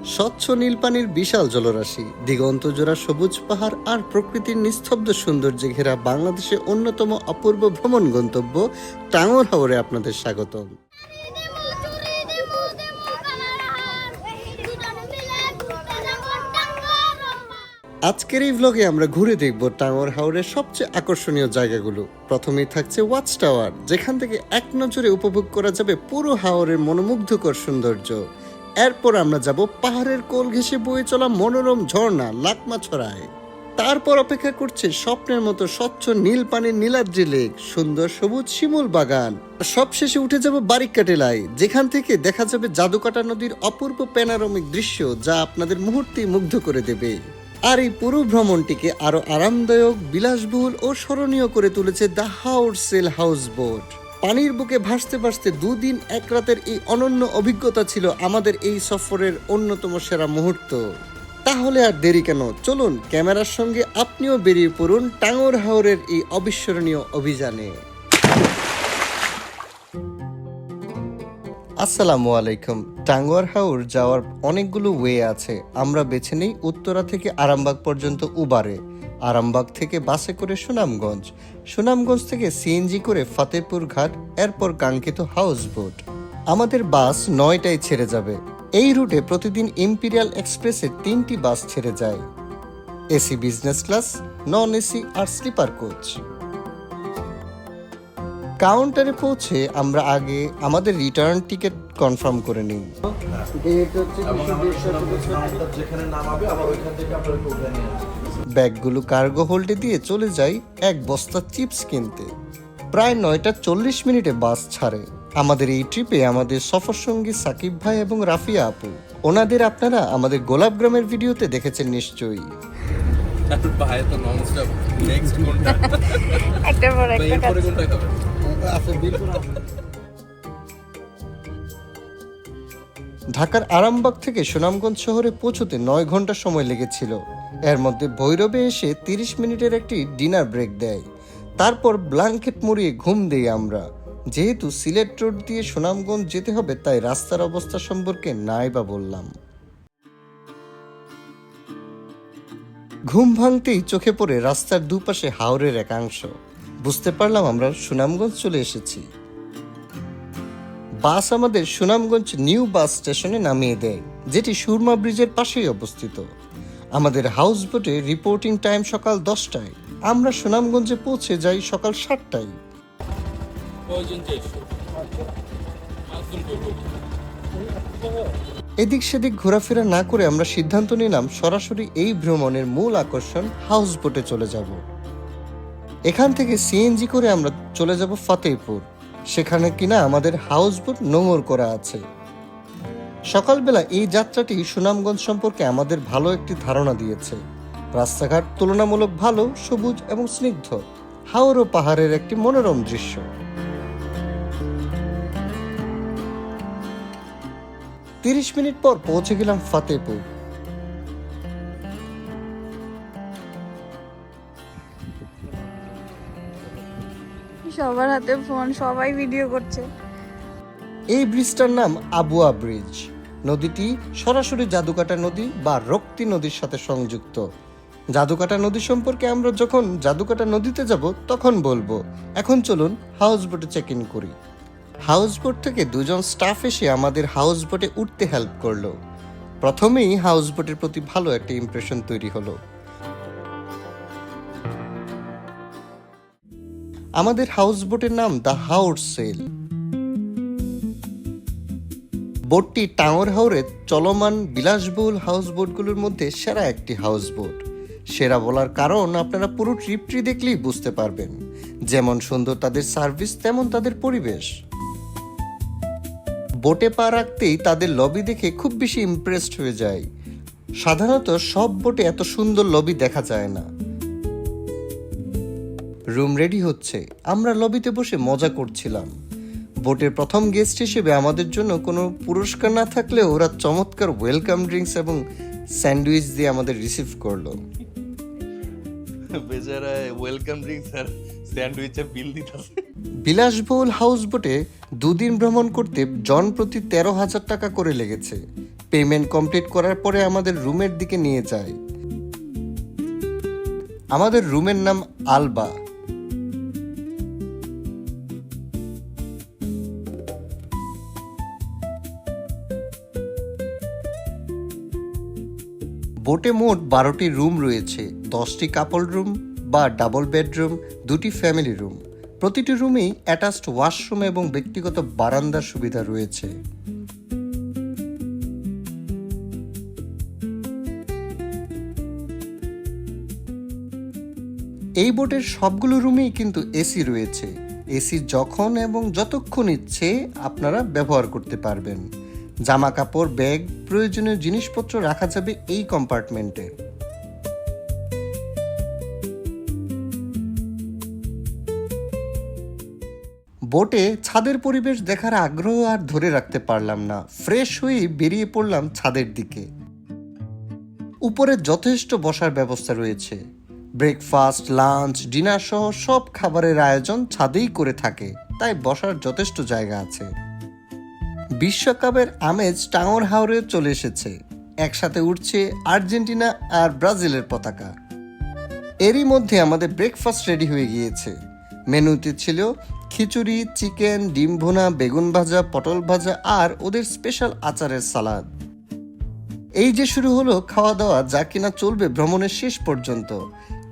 স্বচ্ছ নীল পানির বিশাল জলরাশি, দিগন্ত জোড়া সবুজ পাহাড় আর প্রকৃতির নিস্তব্ধ সৌন্দর্যে ঘেরা বাংলাদেশের অন্যতম অপূর্ব ভ্রমণ গন্তব্য টাঙ্গুয়ার হাওরে আপনাদের স্বাগতম। আজকের এই ভ্লগে আমরা ঘুরে দেখব টাঙ্গুয়ার হাওরের সবচেয়ে আকর্ষণীয় জায়গাগুলো। প্রথমেই থাকছে ওয়াচ টাওয়ার, যেখান থেকে এক নজরে উপভোগ করা যাবে পুরো হাওরের মনোমুগ্ধকর সৌন্দর্য। এরপর আমরা যাব পাহাড়ের কোল ঘেঁষে বয়ে চলা মনোরম ঝর্ণা লাকমাছড়ায়। তারপর অপেক্ষা করছে স্বপ্নের মতো স্বচ্ছ নীল পানির নীলাদ্রি লেক, সুন্দর সবুজ শিমুল বাগান। সবশেষে উঠে যাব বারিক্কা টেলায়, যেখান থেকে দেখা যাবে জাদুকাটা নদীর অপূর্ব প্যানোরামিক দৃশ্য, যা আপনাদের মুহূর্তেই মুগ্ধ করে দেবে। আর এই পুরো ভ্রমণটিকে আরো আরামদায়ক, বিলাসবহুল ও স্মরণীয় করে তুলেছে the Haor sell house boat. পানির বুকে ভাসতে ভাসতে দুদিন এক রাতের এই অনন্য অভিজ্ঞতা ছিল আমাদের এই সফরের অন্যতম সেরা মুহূর্ত। তাহলে আর দেরি কেন, চলুন ক্যামেরার সঙ্গে আপনিও বেরিয়ে পড়ুন টাঙ্গুয়ার হাওরের এই অবিস্মরণীয় অভিযানে। আসসালামু আলাইকুম। টাঙ্গুয়ার হাওর যাওয়ার অনেকগুলো ওয়ে আছে। আমরা বেছে নিই উত্তরা থেকে আরামবাগ পর্যন্ত উবারে, আরামবাগ থেকে বাসে করে সুনামগঞ্জ, সুনামগঞ্জ থেকে সিএনজি করে ফতেপুর ঘাট, এরপর কাঙ্ক্ষিত হাউস বোট। আমাদের বাস 9টায় ছেড়ে যাবে। এই রুটে প্রতিদিন ইম্পিরিয়াল এক্সপ্রেসের 3টি বাস ছেড়ে যায়, AC business class, non AC আর স্লিপার কোচ। কাউন্টারে পৌঁছে আমরা আগে আমাদের রিটার্ন টিকিট কনফার্ম করে নিই। ব্যাগগুলো কার্গো হোল্ডে দিয়ে চলে যাই এক বস্তা চিপস কিনতে। প্রায় 9:40 বাস ছাড়ে। আমাদের এই ট্রিপে আমাদের সফর সঙ্গী সাকিব ভাই এবং রাফিয়া আপু। ওনাদের আপনারা আমাদের গোলাপগ্রামের ভিডিওতে দেখেছেন নিশ্চয়ই। ঢাকার আরামবাগ থেকে সুনামগঞ্জ শহরে পৌঁছতে 9 ঘন্টা সময় লেগেছিল। এর মধ্যে ভৈরবে এসে 30 মিনিটের একটি ডিনার ব্রেক দেয়। তারপর ব্ল্যাঙ্কেট মুড়িয়ে ঘুম দেই আমরা। যেহেতু সিলেট রোড দিয়ে সুনামগঞ্জ যেতে হবে, তাই রাস্তার অবস্থা সম্পর্কে নাই বা বললাম। ঘুম ভাঙতেই চোখে পড়ে রাস্তার দুপাশে হাওরের একাংশ। বুঝতে পারলাম আমরা সুনামগঞ্জ চলে এসেছি। বাস আমাদের সুনামগঞ্জ নিউ বাস স্টেশনে নামিয়ে দেয়, যেটি সুরমা ব্রিজের পাশেই অবস্থিত। আমাদের হাউস বোটে রিপোর্টিং টাইম সকাল 10টায়। আমরা সুনামগঞ্জে পৌঁছে যাই সকাল 7টায়। এদিক সেদিক ঘোরাফেরা না করে আমরা সিদ্ধান্ত নিলাম সরাসরি এই ভ্রমণের মূল আকর্ষণ হাউস বোটে চলে যাব। এখান থেকে সিএনজি করে আমরা চলে যাব ফতেপুর, সেখানে কিনা আমাদের হাউস বোট নোঙর করা আছে। সকালবেলা এই যাত্রাটি সুনামগঞ্জ সম্পর্কে আমাদের ভালো একটি ধারণা দিয়েছে। রাস্তাঘাট তুলনামূলক ভালো, সবুজ এবং স্নিগ্ধ। হাওর ও পাহাড়ের একটি মনোরম দৃশ্য। তিরিশ মিনিট পর পৌঁছে গেলাম ফতেপুর। সবার হাতে ফোন, সবাই ভিডিও করছে। এই ব্রিজটার নাম আবুয়া ব্রিজ। নদীটি সরাসরি জাদুকাটা নদী বা রক্তি নদীর সাথে সংযুক্ত। জাদুকাটা নদী সম্পর্কে আমরা যখন জাদুকাটা নদীতে যাব তখন বলবো। এখন চলুন হাউস বোটে চেক ইন করি। হাউস বোট থেকে 2জন স্টাফ এসে আমাদের হাউস বোটে উঠতে হেল্প করলো। প্রথমেই হাউস বোটের প্রতি ভালো একটা ইমপ্রেশন তৈরি হলো। আমাদের হাউস বোটের নাম দ্য হাওর সেল। বোটটি টাঙ্গুয়ার হাওরে চলমান বিলাসবহুল হাউস বোটগুলোর মধ্যে সেরা একটি হাউস বোট। সেরা বলার কারণ আপনারা পুরো ট্রিপটি দেখলেই বুঝতে পারবেন। যেমন সুন্দর তাদের সার্ভিস, তেমন তাদের পরিবেশ। বোটে পা রাখতেই তাদের লবি দেখে খুব বেশি ইমপ্রেসড হয়ে যায়। সাধারণত সব বোটে এত সুন্দর লবি দেখা যায় না। রুম রেডি হচ্ছে, আমরা লবিতে বসে মজা করছিলাম। বোটের প্রথম গেস্ট হিসেবে আমাদের জন্য কোনো পুরস্কার না থাকলেও ওরা চমৎকার ওয়েলকাম ড্রিঙ্কস এবং স্যান্ডউইচ দিয়ে আমাদের রিসিভ করলো। বেচারা ওয়েলকাম ড্রিঙ্কস আর স্যান্ডউইচের বিল দিতেছে। বিলাসবহুল হাউস বোটে 2 দিন ভ্রমণ করতে জন প্রতি 13,000 টাকা করে লেগেছে। পেমেন্ট কমপ্লিট করার পরে আমাদের রুমের দিকে নিয়ে যায়। আমাদের রুমের নাম আলবা। বোটে মোট 12টি রুম রয়েছে, 10টি কাপল রুম বা ডাবল বেডরুম, 2টি ফ্যামিলি রুম। প্রতিটি রুমেই অ্যাটাচড ওয়াশরুম এবং ব্যক্তিগত বারান্দার সুবিধা রয়েছে। এই বোটের সবগুলো রুমেই কিন্তু এসি রয়েছে। এসি যখন এবং যতক্ষণ ইচ্ছে আপনারা ব্যবহার করতে পারবেন। জামা কাপড়, ব্যাগ, প্রয়োজনীয় জিনিসপত্র রাখা যাবে এই কম্পার্টমেন্টে। বোটে ছাদের পরিবেশ দেখার আগ্রহ আর ধরে রাখতে পারলাম না। ফ্রেশ হয়ে বেরিয়ে পড়লাম ছাদের দিকে। উপরে যথেষ্ট বসার ব্যবস্থা রয়েছে। ব্রেকফাস্ট, লাঞ্চ, ডিনার সহ সব খাবারের আয়োজন ছাদেই করে থাকে, তাই বসার যথেষ্ট জায়গা আছে। বিশ্বকাপের আমেজ টাঙ্গর হাওরে চলে এসেছে। একসাথে উঠছে আর্জেন্টিনা আর ব্রাজিলের পতাকা। এরই মধ্যে আমাদের ব্রেকফাস্ট রেডি হয়ে গিয়েছে। মেনুতে ছিল খিচুড়ি, চিকেন, ডিম ভুনা, বেগুন ভাজা, পটল ভাজা আর ওদের স্পেশাল আচারের সালাদ। এই যে শুরু হলো খাওয়া দাওয়া, যা কিনা চলবে ভ্রমণের শেষ পর্যন্ত।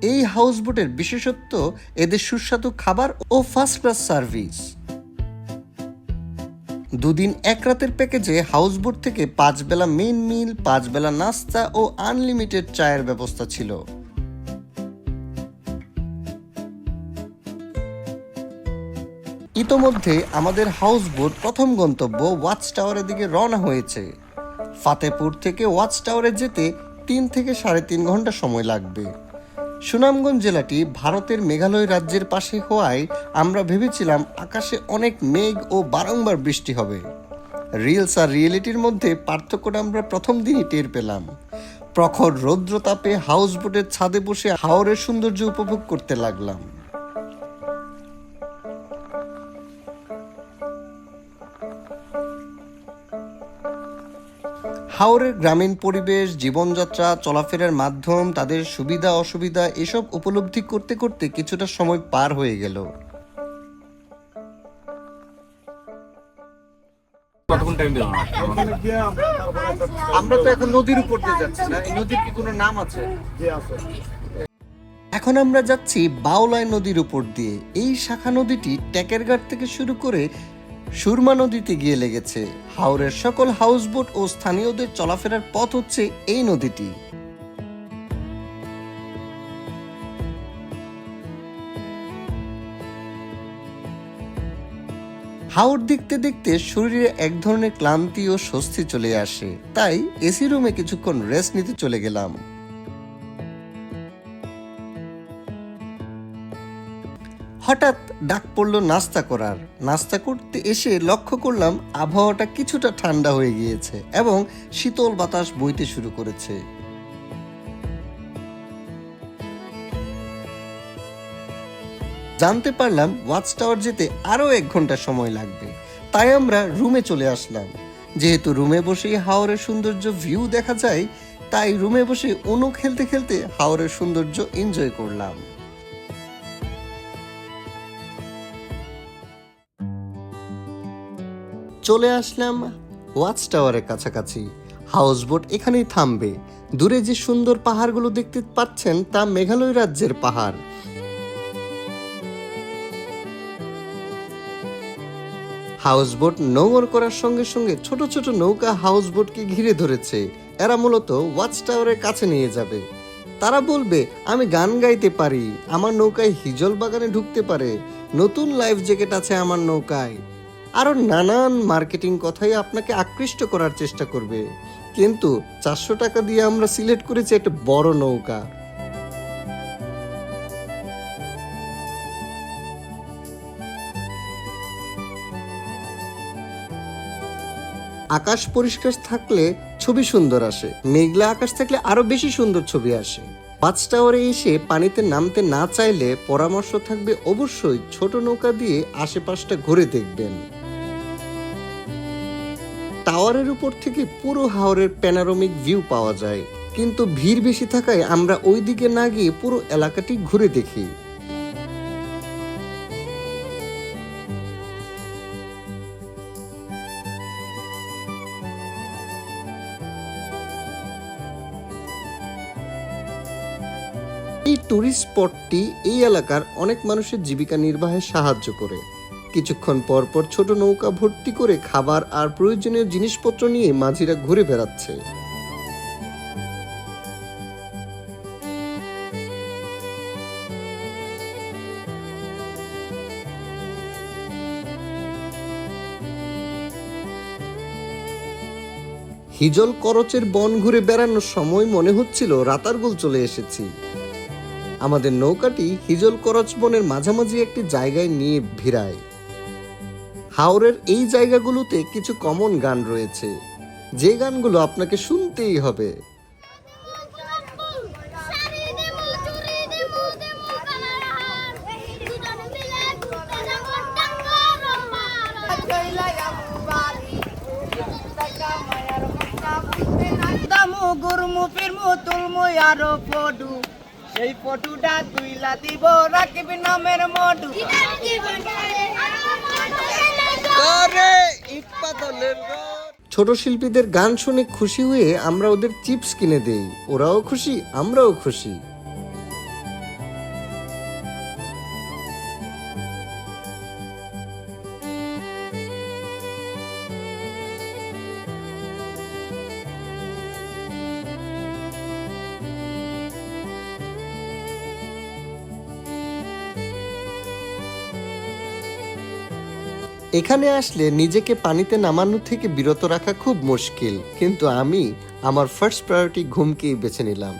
এই হাউসবোটের বিশেষত্ব এদের সুস্বাদু খাবার ও ফার্স্ট ক্লাস সার্ভিস। 2 দিন 1 রাতের প্যাকেজে হাউসবোট থেকে 5 বেলা মেইন মিল, 5 বেলা নাস্তা ও আনলিমিটেড চায়ের ব্যবস্থা ছিল। ইতোমধ্যে আমাদের হাউসবোট প্রথম গন্তব্য ওয়াচ টাওয়ারের দিকে রওনা হয়েছে। ফাতেপুর থেকে ওয়াচ টাওয়ারে যেতে 3 থেকে 3.5 ঘন্টা সময় লাগবে। সুনামগঞ্জ জেলাটি ভারতের মেঘালয় রাজ্যের পাশে হওয়ায় আমরা ভেবেছিলাম আকাশে অনেক মেঘ ও বারংবার বৃষ্টি হবে। রিলস আর রিয়েলিটির মধ্যে পার্থক্যটা আমরা প্রথম দিনই টের পেলাম। প্রখর রৌদ্রতাপে হাউসবোটের ছাদে বসে হাওরের সৌন্দর্য উপভোগ করতে লাগলাম। হাওরের গ্রামীণ পরিবেশ, জীবনযাত্রা, চলাফেরার মাধ্যম, তাদের সুবিধা অসুবিধা এসব উপলব্ধি করতে করতে কিছুটা সময় পার হয়ে গেল। আমরা তো এখন নদীর উপর দিয়ে যাচ্ছি না, এই নদীর কি কোনো নাম আছে? এখন আমরা যাচ্ছি বাউলায় নদীর উপর দিয়ে। এই শাখা নদীটি টেকেরঘাট থেকে শুরু করে সুরমা নদীতে গিয়ে লেগেছে। হাওরের সকল হাউসবোট ও স্থানীয়দের চলাফেরার পথ হচ্ছে এই নদীটি। হাওর দেখতে দেখতে শরীরে এক ধরনের ক্লান্তি ও স্বস্তি চলে আসে, তাই এসি রুমে কিছুক্ষণ রেস্ট নিতে চলে গেলাম। হঠাৎ ডাক পড়লো নাস্তা করার। নাস্তা করতে এসে লক্ষ্য করলাম আবহাওয়াটা কিছুটা ঠান্ডা হয়ে গিয়েছে এবং শীতল বাতাস বইতে শুরু করেছে। জানতে পারলাম ওয়াচ টাওয়ার যেতে আরো 1 ঘন্টা সময় লাগবে, তাই আমরা রুমে চলে আসলাম। যেহেতু রুমে বসেই হাওরের সৌন্দর্য ভিউ দেখা যায়, তাই রুমে বসে উনো খেলতে খেলতে হাওরের সৌন্দর্য এনজয় করলাম। চলে আসলাম ওয়াচ টাওয়ারের কাছাকাছি। হাউসবোট এখানেই থামবে। দূরে যে সুন্দর পাহাড়গুলো দেখতে পাচ্ছেন তা মেঘালয় রাজ্যের পাহাড়। হাউসবোট নোঙর করার সঙ্গে সঙ্গে ছোট ছোট নৌকা হাউসবোটকে ঘিরে ধরেছে। এরা মূলত ওয়াচ টাওয়ারের কাছে নিয়ে যাবে। তারা বলবে, আমি গান গাইতে পারি, আমার নৌকায় হিজল বাগানে ঢুকতে পারে, নতুন লাইফ জ্যাকেট আছে আমার নৌকায়। আরো নানান মার্কেটিং কথাই আপনাকে আকৃষ্ট করার চেষ্টা করবে। কিন্তু 400 টাকা দিয়ে আমরা সিলেক্ট করেছি একটা বড় নৌকা। আকাশ পরিষ্কার থাকলে ছবি সুন্দর আসে, মেঘলা আকাশ থাকলে আরো বেশি সুন্দর ছবি আসে। ওয়াচ টাওয়ারে এসে পানিতে নামতে না চাইলে পরামর্শ থাকবে অবশ্যই ছোট নৌকা দিয়ে আশেপাশটা ঘুরে দেখবেন। টাওয়ারের উপর থেকে পুরো হাওরের প্যানোরামিক ভিউ পাওয়া যায়, কিন্তু ভিড় বেশি থাকায় আমরা ওই দিকে না গিয়ে পুরো এলাকাটি ঘুরে দেখি। এই টুরিস্ট স্পটটি এই এলাকার অনেক মানুষের জীবিকা নির্বাহে সাহায্য করে। কিছুক্ষণ পর পর ছোট নৌকা ভর্তি করে খাবার আর প্রয়োজনীয় জিনিসপত্র নিয়ে মাঝিরা ঘুরে বেড়াচ্ছে। হিজল করচের বন ঘুরে বেড়ানোর সময় মনে হচ্ছিল রাতারগুল চলে এসেছি। আমাদের নৌকাটি হিজল করচ বনের মাঝামাঝি একটি জায়গায় নিয়ে ভিড়ায়। হাওরের এই জায়গাগুলোতে কিছু কমন গান রয়েছে, যে গানগুলো আপনাকে শুনতেই হবে। সেই ফটোটা তুইলা দিব রাখবি নামের মধু ছোট শিল্পীদের গান শুনে খুশি হয়ে আমরা ওদের চিপস কিনে দেই, ওরাও খুশি আমরাও খুশি। এখানে আসলে নিজেকে পানিতে নামানো থেকে বিরত রাখা খুব মুশকিল, কিন্তু আমি আমার ফার্স্ট প্রায়োরিটি ঘুমকেই বেছে নিলাম।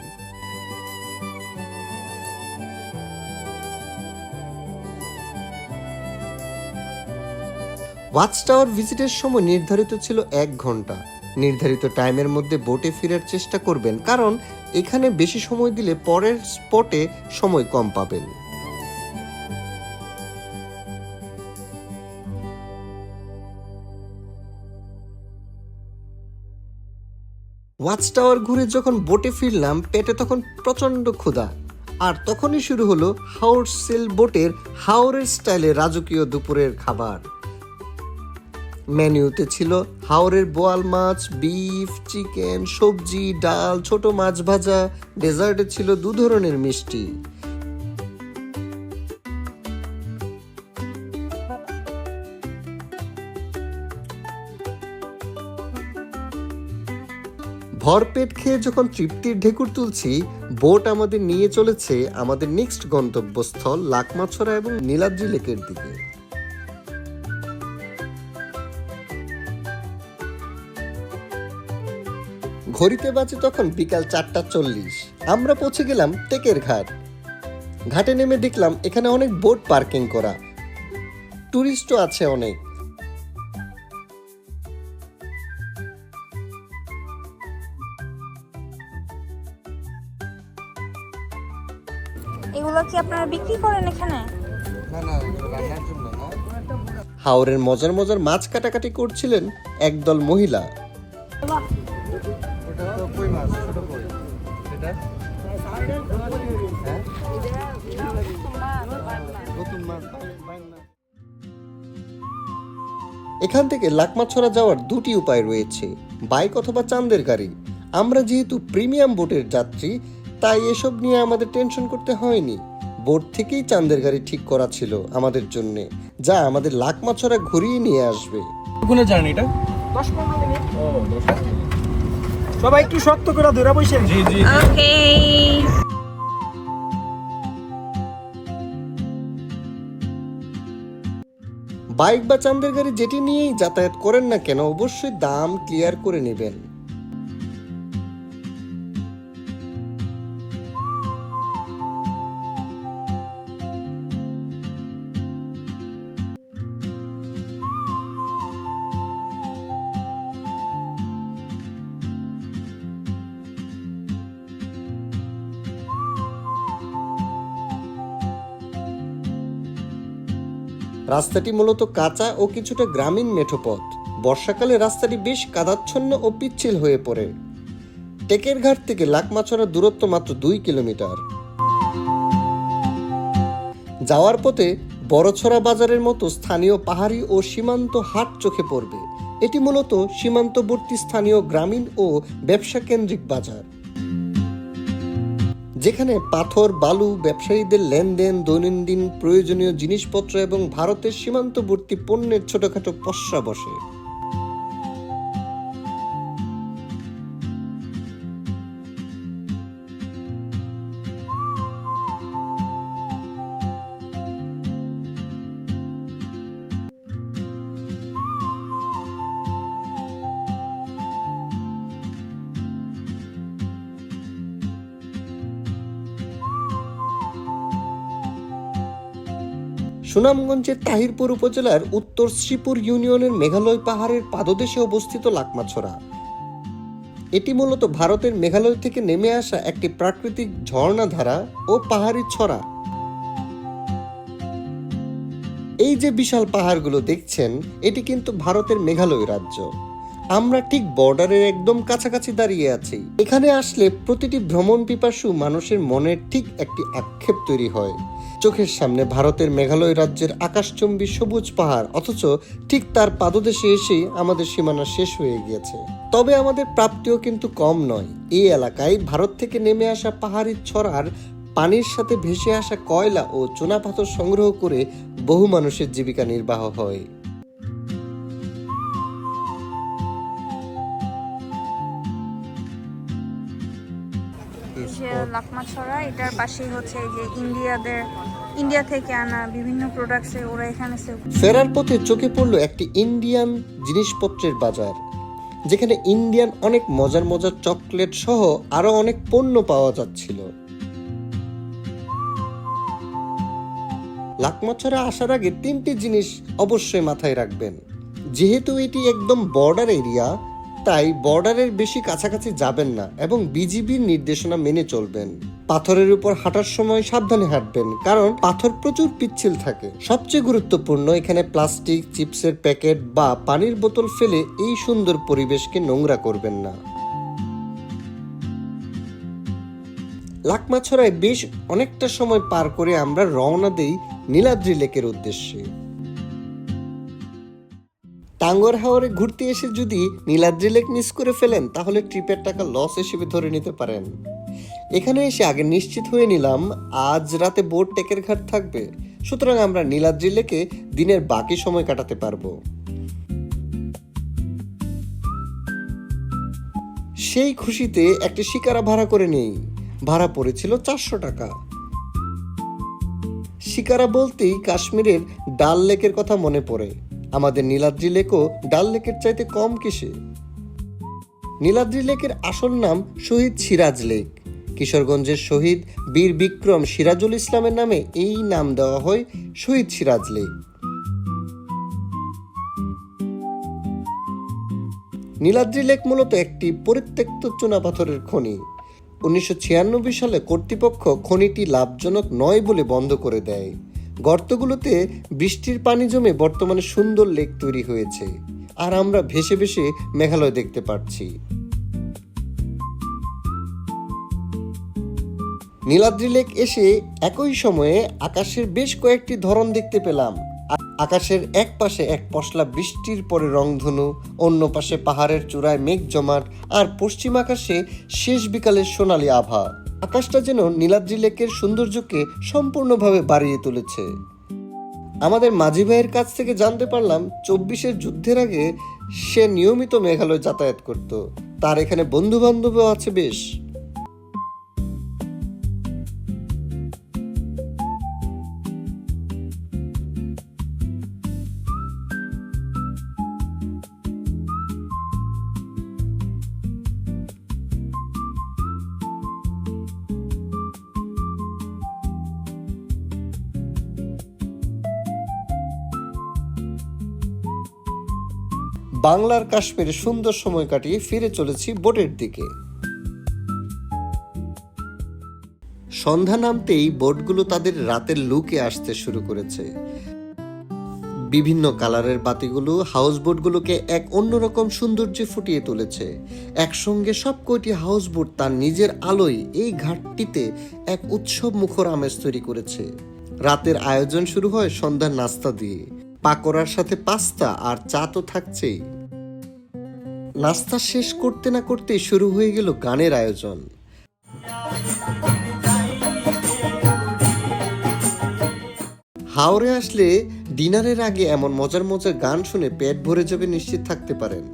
ওয়াচ টাওয়ার ভিজিটের সময় নির্ধারিত ছিল 1 ঘন্টা। নির্ধারিত টাইমের মধ্যে বোটে ফেরার চেষ্টা করবেন, কারণ এখানে বেশি সময় দিলে পরের স্পটে সময় কম পাবেন। ওয়াচ টাওয়ার ঘুরে যখন বোটে ফিরলাম, পেটে তখন প্রচন্ড ক্ষুধা, আর তখনই শুরু হলো হাওর সেল বোটের হাওরের স্টাইলে রাজকীয় দুপুরের খাবার। মেনুতে ছিল হাওরের বোয়াল মাছ, বিফ, চিকেন, সবজি, ডাল, ছোট মাছ ভাজা। ডেজার্টে ছিল 2 ধরনের মিষ্টি। ভরপেট খেয়ে যখন তৃপ্তির ঢেকুর তুলছি, বোট আমাদের নিয়ে চলেছে আমাদের নেক্সট গন্তব্যস্থল লাকমাছড়া এবং নীলাদ্রি লেকের দিকে। ঘড়িতে বাজে তখন বিকাল 4:40। আমরা পৌঁছে গেলাম টেকের ঘাট। ঘাটে নেমে দেখলাম এখানে অনেক বোট পার্কিং করা, টুরিস্টও আছে অনেক। এগুলো কি আপনারা বিক্রি করেন এখানে? হাওরের মজার মজার মাছ কাটাকাটি করছিলেন একদল মহিলা। বাহ, এখান থেকে লাকমাছড়া যাওয়ার 2টি উপায় রয়েছে, বাইক অথবা চাঁদের গাড়ি। আমরা যেহেতু প্রিমিয়াম বোটের যাত্রী, তাই এসব নিয়ে আমাদের টেনশন করতে হয়নি। বোট থেকেই চাঁদের গাড়ি ঠিক করা ছিল আমাদের জন্য, যা আমাদের লাকমাছড়া ঘুরিয়ে নিয়ে আসবে। কোন জার্নিটা 10-15 মিনিট। সবাই একটু শক্ত করে ধরে বসে। জি জি ওকে। বাইক বা চাঁদের গাড়ি যেটি নিয়েই যাতায়াত করেন না কেন, অবশ্যই দাম ক্লিয়ার করে নেবেন। রাস্তাটি মূলত কাঁচা ও কিছুটা গ্রামীণ মেঠোপথ। বর্ষাকালে রাস্তাটি বেশ কাদাচ্ছন্ন ও পিচ্ছিল হয়ে পড়ে। টেকের ঘাট থেকে লাকমাছড়ার দূরত্ব মাত্র 2 কিলোমিটার। যাওয়ার পথে বড়ছড়া বাজারের মতো স্থানীয় পাহাড়ি ও সীমান্ত হাট চোখে পড়বে। এটি মূলত সীমান্তবর্তী স্থানীয় গ্রামীণ ও ব্যবসা কেন্দ্রিক বাজার, যেখানে পাথর, বালু, ব্যবসায়ীদের লেনদেন, দৈনন্দিন প্রয়োজনীয় জিনিসপত্র এবং ভারতের সীমান্তবর্তী পণ্যের ছোটখাটো পসরা বসে। সুনামগঞ্জের তাহিরপুর উপজেলার উত্তর শ্রীপুর ইউনিয়নের মেঘালয় পাহাড়ের পাদদেশে অবস্থিত লাকমাছড়া। এটি মূলত ভারতের মেঘালয় থেকে নেমে আসা একটি প্রাকৃতিক ঝর্ণাধারা ও পাহাড়ি ছড়া। এই যে বিশাল পাহাড়গুলো দেখছেন, এটি কিন্তু ভারতের মেঘালয় রাজ্য। আমরা ঠিক বর্ডারের একদম কাছাকাছি দাঁড়িয়ে আছি। এখানে আসলে প্রতিটি ভ্রমণ পিপাসু মানুষের মনের ঠিক একটি আক্ষেপ তৈরি হয়। চোখের সামনে ভারতের মেঘালয় রাজ্যের আকাশচুম্বী সবুজ পাহাড়, অথচ ঠিক তার পাদদেশে এসেই আমাদের সীমানা শেষ হয়ে গিয়েছে। তবে আমাদের প্রাপ্তিও কিন্তু কম নয়। এই এলাকায় ভারত থেকে নেমে আসা পাহাড়ি ছড়ার পানির সাথে ভেসে আসা কয়লা ও চুনাপাথর সংগ্রহ করে বহু মানুষের জীবিকা নির্বাহ হয়। যে লাকমাছড়া, এটার পাশেই হচ্ছে এই যে ইন্ডিয়া থেকে আনা বিভিন্ন প্রোডাক্টসে ওরা এখানে সেল। ফেরার পথে চোখে পড়লো একটি ইন্ডিয়ান জিনিসপত্রের বাজার, যেখানে ইন্ডিয়ান অনেক মজার মজার চকলেট সহ আরো অনেক পণ্য পাওয়া যাচ্ছিল। লাকমাছড়া আসার আগে 3টি জিনিস অবশ্যই মাথায় রাখবেন। যেহেতু এটি একদম বর্ডার এরিয়া, তাই বর্ডারের বেশি কাছাকাছি যাবেন না এবং বিজিবির নির্দেশনা মেনে চলবেন। পাথরের উপর হাঁটার সময় সাবধানে হাঁটবেন, কারণ পাথর প্রচুর পিচ্ছিল থাকে। সবচেয়ে গুরুত্বপূর্ণ, এখানে প্লাস্টিক, চিপসের প্যাকেট বা পানির বোতল ফেলে এই সুন্দর পরিবেশকে নোংরা করবেন না। লাকমাছড়ায় বেশ অনেকটা সময় পার করে আমরা রওনা দেই নীলাদ্রি লেকের উদ্দেশ্যে। টাঙ্গর হাওরে ঘুরতে এসে যদি নীলাদ্রি লেক মিস করে ফেলেন, তাহলে ট্রিপের টাকা লস হিসেবে ধরে নিতে পারেন। এখানে এসে আগে নিশ্চিত হয়ে নিলাম আজ রাতে বোট টেকের ঘাট থাকবে, সুতরাং আমরা নীলাদ্রি লেকে দিনের বাকি সময় কাটাতে পারবো। সেই খুশিতে একটি শিকারা ভাড়া করে নেই। ভাড়া পড়েছিল 400 টাকা। শিকারা বলতেই কাশ্মীরের ডাল লেকের কথা মনে পড়ে। আমাদের নীলাদ্রি লেকও ডাল লেকের চাইতে কম কিসে। নীলাদ্রি লেকের আসল নাম শহীদ সিরাজ লেক। কিশোরগঞ্জের শহীদ বীর বিক্রম সিরাজুল ইসলামের নামে এই নাম দেওয়া হয় শহীদ সিরাজ লেক। নীলাদ্রি লেক মূলত একটি পরিত্যক্ত চুনাপাথরের খনি। 1996 সালে কর্তৃপক্ষ খনিটি লাভজনক নয় বলে বন্ধ করে দেয়। গর্তগুলোতে বৃষ্টির পানি জমে বর্তমানে সুন্দর লেক তৈরি হয়েছে, আর আমরা ভেসে ভেসে মেঘালয় দেখতে পাচ্ছি। নীলাদ্রি লেক এসে একই সময়ে আকাশের বেশ কয়েকটি ধরন দেখতে পেলাম। আকাশের এক পাশে এক পশলা বৃষ্টির পরে রংধনু, অন্য পাশে পাহাড়ের চূড়ায় মেঘ জমাট, আর পশ্চিম আকাশে শেষ বিকালের সোনালী আভা। আকাশটা যেন নীলাদ্রি লেকের সৌন্দর্যকে সম্পূর্ণভাবে বাড়িয়ে তুলেছে। আমাদের মাঝি ভাইয়ের কাছ থেকে জানতে পারলাম 24-এর যুদ্ধের আগে সে নিয়মিত মেঘালয় যাতায়াত করত। তার এখানে বন্ধু বান্ধবও আছে বেশ। বাংলার কাশ্মীরে সুন্দর সময় কাটিয়ে ফিরে চলেছি বোটের দিকে। সন্ধ্যা নামতেই বোটগুলো তাদের রাতের লুকে আসতে শুরু করেছে। বিভিন্ন কালারের বাতিগুলো হাউসবোটগুলোকে এক অন্যরকম সৌন্দর্যে ফুটিয়ে তুলেছে। একসঙ্গে সব কয়টি হাউসবোট তার নিজের আলোয় এই ঘাটটিতে এক উৎসব মুখর আমেজ তৈরি করেছে। রাতের আয়োজন শুরু হয় সন্ধ্যার নাস্তা দিয়ে, পাকোড়ার সাথে পাস্তা আর চা তো থাকছেই। নাস্তা শেষ করতে না করতে শুরু হয়ে গেল গানের আয়োজন। হাওরে আসলে ডিনারের আগে এমন মজার মজার গান শুনে পেট ভরে যাবে নিশ্চিত থাকতে পারেন।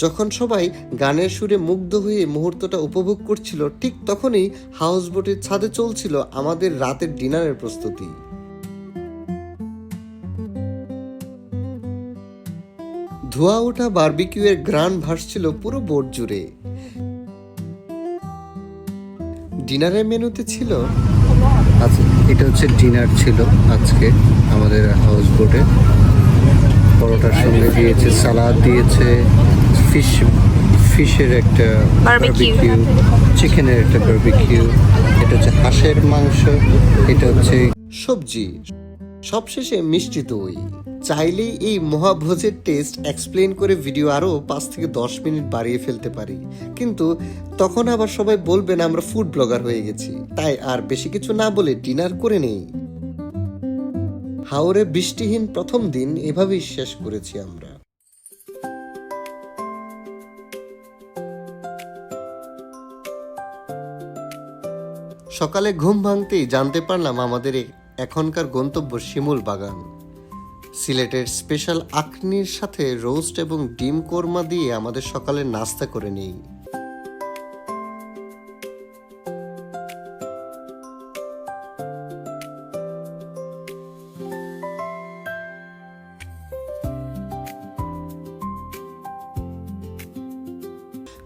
যখন সবাই গানের সুরে মুগ্ধ হয়ে মুহূর্তটা উপভোগ করছিল, ঠিক তখনই হাউসবোটের ছাদে চলছিল আমাদের রাতের ডিনারের প্রস্তুতি। ধোঁয়া ওঠা বারবিকিউ এর গ্রান ভাসছিল পুরো বোট জুড়ে। ডিনারের মেনুতে ছিল, আচ্ছা এটা হচ্ছে ডিনার ছিল আজকে আমাদের হাউসবোটে। পরোটার সঙ্গে দিয়েছে সালাদ, দিয়েছে ফিশের একটা বারবিকিউ, চিকেনের একটা বারবিকিউ, এটা হচ্ছে হাঁসের মাংস, এটা হচ্ছে সবজি, সবশেষে মিষ্টি দই। চাইলেই এই মহাভোজের টেস্ট এক্সপ্লেন করে ভিডিও আরো 5 থেকে 10 মিনিট বাড়িয়ে ফেলতে পারি, কিন্তু তখন আবার সবাই বলবেন আমরা ফুড ব্লগার হয়ে গেছি। তাই আর বেশি কিছু না বলে ডিনার করে নেই। হাওরে বৃষ্টিহীন প্রথম দিন এভাবেই শেষ করেছি আমরা। সকালে ঘুম ভাঙতেই জানতে পারলাম আমাদের এখনকার গন্তব্য শিমুল বাগান। সিলেটের স্পেশাল আখনির সাথে রোস্ট এবং ডিম কোরমা দিয়ে আমাদের সকালের নাস্তা করে নেই।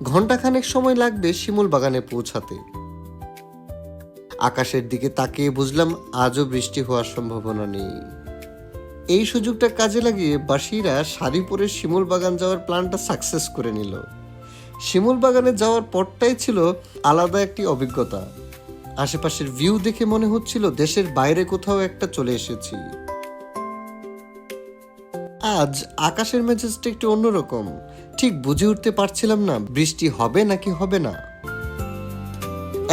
ঘন্টাখানেক সময় লাগবে শিমুল বাগানে পৌঁছাতে। আকাশের দিকে তাকিয়ে বুঝলাম আজও বৃষ্টি হওয়ার সম্ভাবনা নেই। এই সুযোগটা কাজে লাগিয়ে বাসীরা শাড়ি পরে শিমুল বাগান যাওয়ার প্ল্যানটা সাকসেস করে নিল। শিমুল বাগানে যাওয়ার পরটাই ছিল আলাদা একটি অভিজ্ঞতা। আশেপাশের ভিউ দেখে মনে হচ্ছিল দেশের বাইরে কোথাও একটা চলে এসেছি। আজ আকাশের মেজাজটা একটু অন্যরকম, ঠিক বুঝে উঠতে পারছিলাম না বৃষ্টি হবে নাকি হবে না।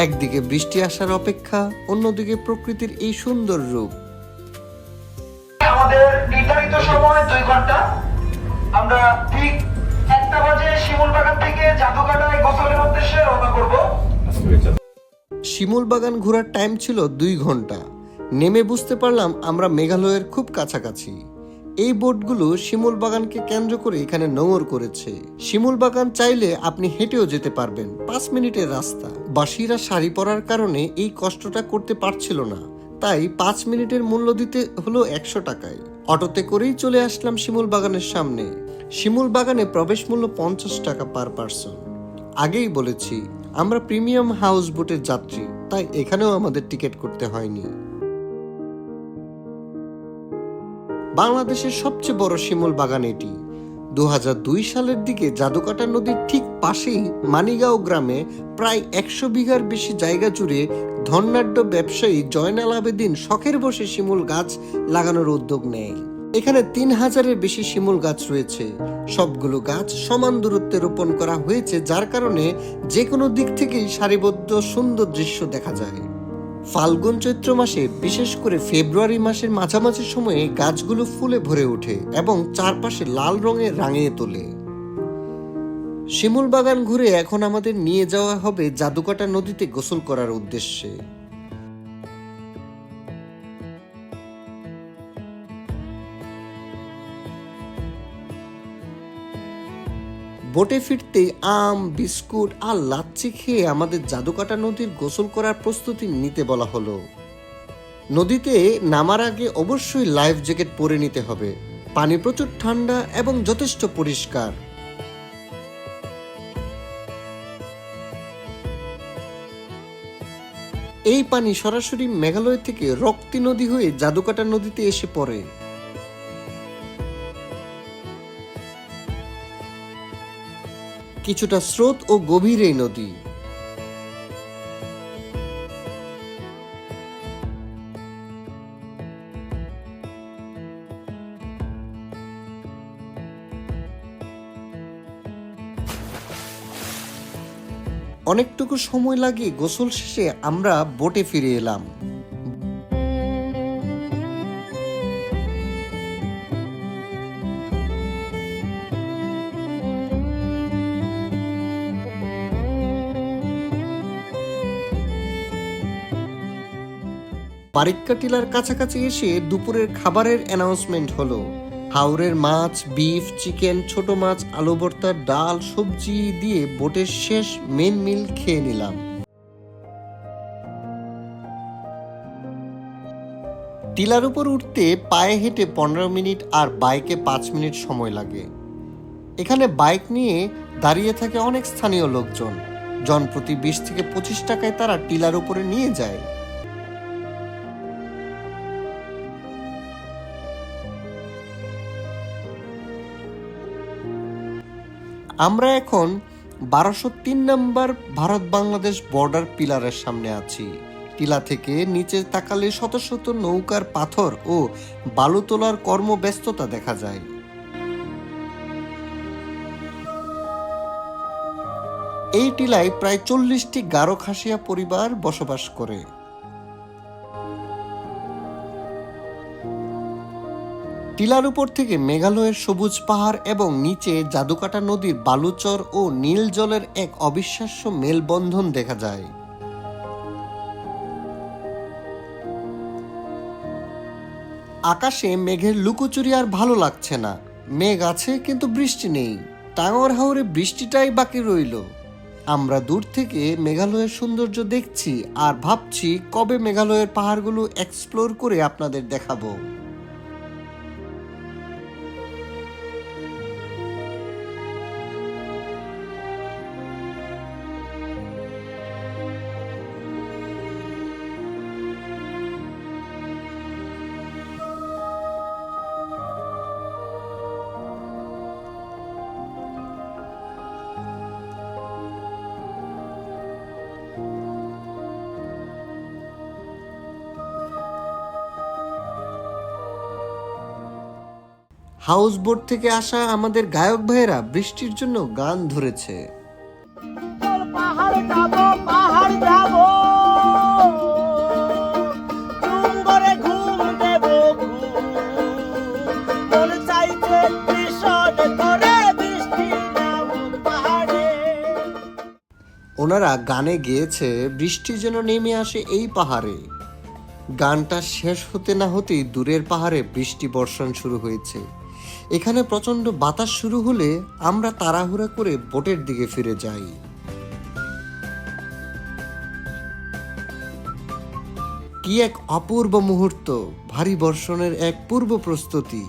একদিকে বৃষ্টি আসার অপেক্ষা, অন্যদিকে প্রকৃতির এই সুন্দর রূপ। আমাদের নির্ধারিত সময় 2 ঘন্টা। আমরা ঠিক 1টা বাজে শিমুল বাগান থেকে জাদুকাটায় গোসলের উদ্দেশ্যে রওনা করব। শিমুল বাগান ঘোরার টাইম ছিল 2 ঘন্টা। নেমে বুঝতে পারলাম আমরা মেঘালয়ের খুব কাছাকাছি। এই বোটগুলো শিমুল বাগানকে কেন্দ্র করে এখানে নোঙর করেছে। শিমুল বাগান চাইলে আপনি হেঁটেও যেতে পারবেন, 5 মিনিটের রাস্তা। বাসীরা শাড়ি পরার কারণে এই কষ্টটা করতে পারছিল না, তাই 5 মিনিটের মূল্য দিতে হলো 100 টাকায়। অটোতে করেই চলে আসলাম শিমুল বাগানের সামনে। শিমুল বাগানে প্রবেশ মূল্য 50 টাকা পার পার্সন। আগেই বলেছি আমরা প্রিমিয়াম হাউস বোটের যাত্রী, তাই এখানেও আমাদের টিকিট করতে হয়নি। বাংলাদেশের সবচেয়ে বড় শিমুল বাগান এটি। 2002 সালের দিকে জাদুকাটা নদীর ঠিক পাশেই মানিগাঁও গ্রামে প্রায় 100 বিঘার বেশি জায়গা জুড়ে ধনাঢ্য ব্যবসায়ী জয়নাল আবেদিন শখের বসে শিমুল গাছ লাগানোর উদ্যোগ নেয়। এখানে 3000-এর বেশি শিমুল গাছ রয়েছে। সবগুলো গাছ সমান দূরত্বে রোপণ করা হয়েছে, যার কারণে যে কোনো দিক থেকেই সারিবদ্ধ সুন্দর দৃশ্য দেখা যায়। ফাল্গুন চৈত্র মাসে, বিশেষ করে ফেব্রুয়ারি মাসের মাঝামাঝি সময়ে গাছগুলো ফুলে ভরে ওঠে এবং চারপাশে লাল রঙে রাঙিয়ে তোলে। শিমুল বাগান ঘুরে এখন আমাদের নিয়ে যাওয়া হবে জাদুকাটা নদীতে গোসল করার উদ্দেশ্যে। বোটে ফিরতেই আম, বিস্কুট আর লাচ্ছি খেয়ে আমাদের জাদুকাটা নদীর গোসল করার প্রস্তুতি নিতে বলা হলো। নদীতে নামার আগে অবশ্যই লাইফ জ্যাকেট পরে নিতে হবে। পানি প্রচুর ঠান্ডা এবং যথেষ্ট পরিষ্কার। এই পানি সরাসরি মেঘালয় থেকে রক্তি নদী হয়ে জাদুকাটা নদীতে এসে পড়ে। কিছুটা স্রোত ও গভীর এই নদী। অনেকটুকু সময় লাগে গোসল শেষে আমরা বোটে ফিরে এলাম। বারিক্কা টিলার কাছাকাছি এসে দুপুরের খাবারের অ্যানাউন্সমেন্ট হলো। হাওরের মাছ, বিফ, চিকেন, ছোট মাছ, আলু ভর্তা, ডাল, সবজি দিয়ে বোটের শেষ মেন মিল খেয়ে নিলাম। টিলার উপর উঠতে পায়ে হেঁটে 15 মিনিট আর বাইকে 5 মিনিট সময় লাগে। এখানে বাইক নিয়ে দাঁড়িয়ে থাকে অনেক স্থানীয় লোকজন। জনপ্রতি 20 থেকে 25 টাকায় তারা টিলার উপরে নিয়ে যায়। আমরা এখন 1203 নম্বর ভারত বাংলাদেশ বর্ডার পিলারের সামনে আছি। টিলা থেকে নিচে তাকালে শত শত নৌকার পাথর ও বালু তোলার কর্মব্যস্ততা দেখা যায়। এই টিলায় প্রায় 40টি গারো খাসিয়া পরিবার বসবাস করে। টিলার উপর থেকে মেঘালয়ের সবুজ পাহাড় এবং নিচে জাদুকাটা নদীর বালুচর ও নীল জলের এক অবিশ্বাস্য মেলবন্ধন দেখা যায়। আকাশে মেঘের লুকোচুরি আর ভালো লাগছে না। মেঘ আছে কিন্তু বৃষ্টি নেই। টাঙ্গর হাওরে বৃষ্টিটাই বাকি রইল। আমরা দূর থেকে মেঘালয়ের সৌন্দর্য দেখছি আর ভাবছি কবে মেঘালয়ের পাহাড়গুলো এক্সপ্লোর করে আপনাদের দেখাবো। হাউস বোট থেকে আসা আমাদের গায়ক ভাইয়েরা বৃষ্টির জন্য গান ধরেছে। পাহাড় যাব, পাহাড় যাব, ডুঙ্গরে ঘুম দেব ঘুম, মন চাইছে বিশদ করে বৃষ্টি নামুক পাহাড়ে। ওনারা গানে গেয়েছে বৃষ্টি যেন নেমে আসে এই পাহাড়ে। গানটা শেষ হতে না হতেই দূরের পাহাড়ে বৃষ্টি বর্ষণ শুরু হয়েছে। এখানে প্রচন্ড বাতাস শুরু হলে আমরা তাড়াহুড়া করে বোটের দিকে ফিরে যাই। কি এক অপূর্ব মুহূর্ত! ভারী বর্ষণের এক পূর্ব প্রস্তুতি।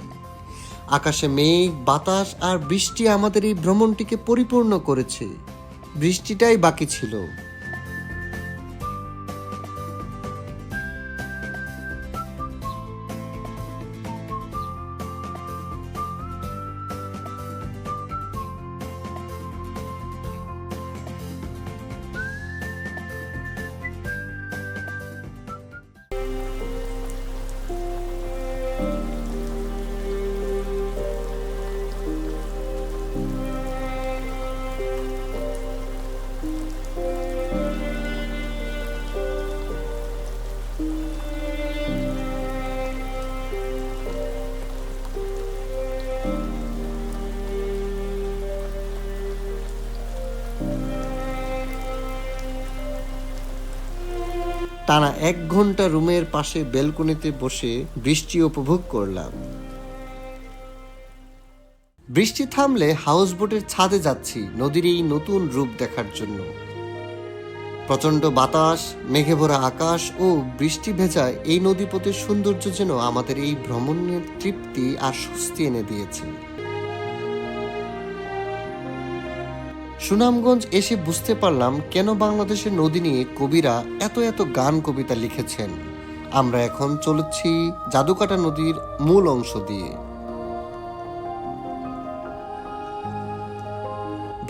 আকাশে মেঘ, বাতাস আর বৃষ্টি আমাদের এই ভ্রমণটিকে পরিপূর্ণ করেছে। বৃষ্টিটাই বাকি ছিল। টানা 1 ঘন্টা রুমের পাশে ব্যালকনিতে বসে বৃষ্টি উপভোগ করলাম। বৃষ্টি থামলে হাউস বোটের ছাদে যাচ্ছি নদীর এই নতুন রূপ দেখার জন্য। প্রচন্ড বাতাস, মেঘে ভরা আকাশ ও বৃষ্টি ভেজায় এই নদীপথের সৌন্দর্য যেন আমাদের এই ভ্রমণের তৃপ্তি আর স্বস্তি এনে দিয়েছে। সুনামগঞ্জ এসে বুঝতে পারলাম কেন বাংলাদেশের নদী নিয়ে কবিরা এত এত গান কবিতা লিখেছেন। আমরা এখন চলেছি জাদুকাটা নদীর মূল অংশ দিয়ে।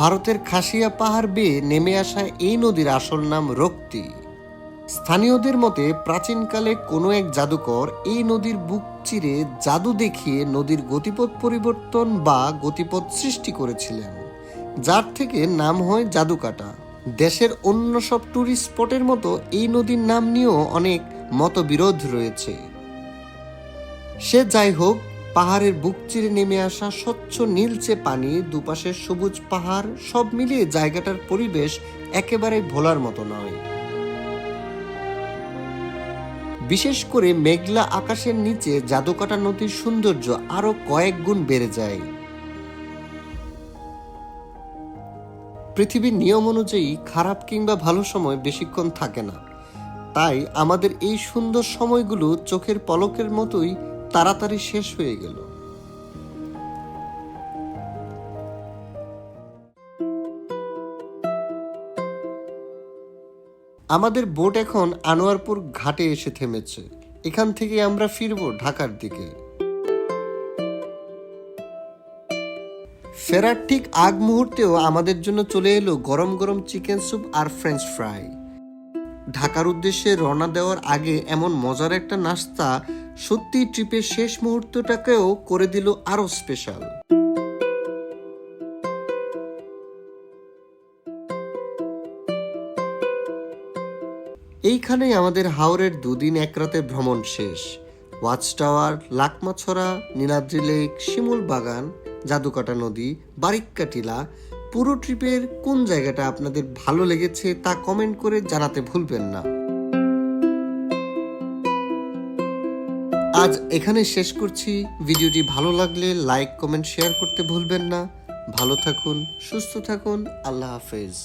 ভারতের খাসিয়া পাহাড় বেয়ে নেমে আসা এই নদীর আসল নাম রক্তি। স্থানীয়দের মতে প্রাচীনকালে কোনো এক জাদুকর এই নদীর বুক চিরে জাদু দেখিয়ে নদীর গতিপথ পরিবর্তন বা গতিপথ সৃষ্টি করেছিলেন, যার থেকে নাম হয় জাদুকাটা। দেশের অন্য সব টুরিস্ট স্পটের মতো এই নদীর নাম নিয়েও অনেক মতবিরোধ রয়েছে। সে যাই হোক, পাহাড়ের বুক চিরে নেমে আসা স্বচ্ছ নীলচে পানি, দুপাশে সবুজ পাহাড়, সব মিলিয়ে জায়গাটার পরিবেশ একেবারে ভোলার মতো নয়। বিশেষ করে মেঘলা আকাশের নিচে জাদুকাটা নদীর সৌন্দর্য আরো কয়েক গুণ বেড়ে যায়। পৃথিবীর নিয়ম অনুযায়ী খারাপ কিংবা ভালো সময় বেশিক্ষণ থাকে না, তাই আমাদের এই সুন্দর সময়গুলো চোখের পলকের মতোই তাড়াতাড়ি শেষ হয়ে গেল। আমাদের বোট এখন আনোয়ারপুর ঘাটে এসে থেমেছে। এখান থেকে আমরা ফিরবো ঢাকার দিকে। ফেরার ঠিক আগ মুহূর্তেও আমাদের জন্য চলে এলো গরম গরম চিকেন স্যুপ আর ফ্রেঞ্চ ফ্রাই। ঢাকার উদ্দেশ্যে রওনা দেওয়ার আগে এমন মজার একটা নাস্তা সত্যি ট্রিপের শেষ মুহূর্তটাকেও করে দিল আরো স্পেশাল। এইখানেই আমাদের হাওরের 2 দিন 1 রাতের ভ্রমণ শেষ। Watch tower, Lakmachhara, Niladri lake, Shimul Bagan, Jadukata নদী, বারিক্কা টিলা, পুরো ট্রিপের কোন জায়গাটা আপনাদের ভালো লেগেছে তা কমেন্ট করে জানাতে ভুলবেন না। আজ এখানে শেষ করছি। ভিডিওটি ভালো লাগলে লাইক, কমেন্ট, শেয়ার করতে ভুলবেন না। ভালো থাকুন, সুস্থ থাকুন। আল্লাহ হাফেজ।